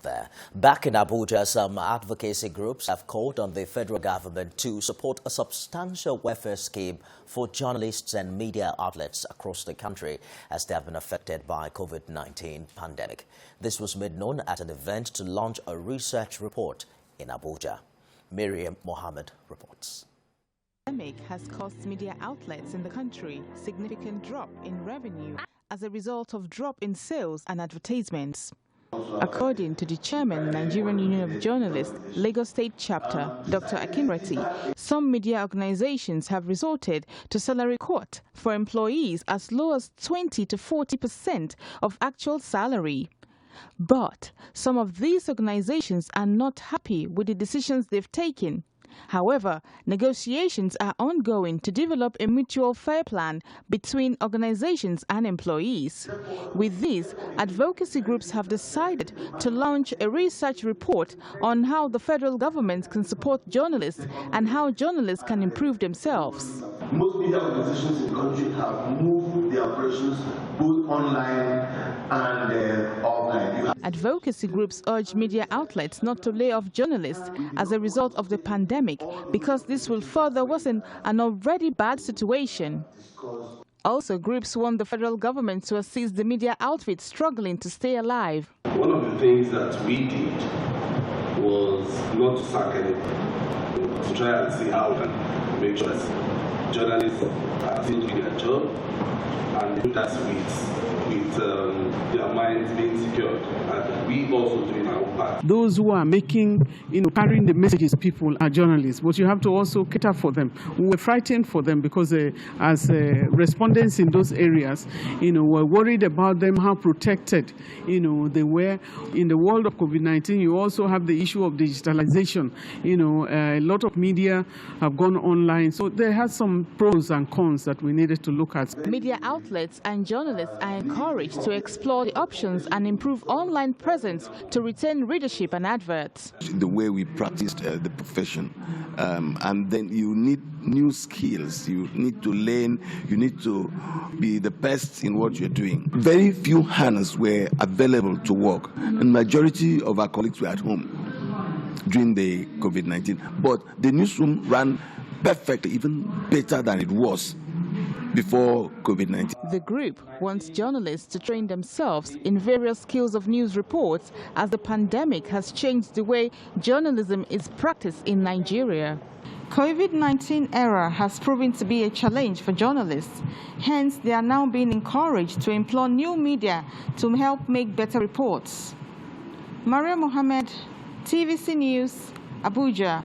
There. Back in Abuja, some advocacy groups have called on the federal government to support a substantial welfare scheme for journalists and media outlets across the country as they have been affected by COVID-19 pandemic. This was made known at an event to launch a research report in Abuja. Miriam Mohammed reports. The pandemic has caused media outlets in the country significant drop in revenue as a result of drop in sales and advertisements. According to the chairman, Nigerian Union of Journalists, Lagos State Chapter, Dr. Akinreti, some media organizations have resorted to salary cut for employees as low as 20 to 40% of actual salary. But some of these organizations are not happy with the decisions they've taken. However, negotiations are ongoing to develop a mutual fair plan between organizations and employees. With this, advocacy groups have decided to launch a research report on how the federal government can support journalists and how journalists can improve themselves. Most media organizations in the country have moved their operations both online and offline. Advocacy groups urge media outlets not to lay off journalists as a result of the pandemic because this will further worsen an already bad situation. Also, groups want the federal government to assist the media outfits struggling to stay alive. One of the things that we did was not to sack anyone, to try and see how we can make sure that journalists are still doing their job and do that with their minds being secured, and we also doing our part. Those who are making, carrying the messages to people are journalists, but you have to also cater for them. We were frightened for them because as respondents in those areas, were worried about them, how protected, they were. In the world of COVID-19, you also have the issue of digitalization. A lot of media have gone online, so there has some pros and cons that we needed to look at. Media outlets and journalists are encouraged to explore the options and improve online presence to retain readership and adverts. The way we practiced the profession, and then you need new skills, you need to learn, you need to be the best in what you're doing. Very few hands were available to work, and majority of our colleagues were at home during the COVID-19. But the newsroom ran perfectly, even better than it was before COVID-19. The group wants journalists to train themselves in various skills of news reports as the pandemic has changed the way journalism is practiced in Nigeria. COVID-19 era has proven to be a challenge for journalists. Hence, they are now being encouraged to employ new media to help make better reports. Maria Mohammed, TVC News, Abuja.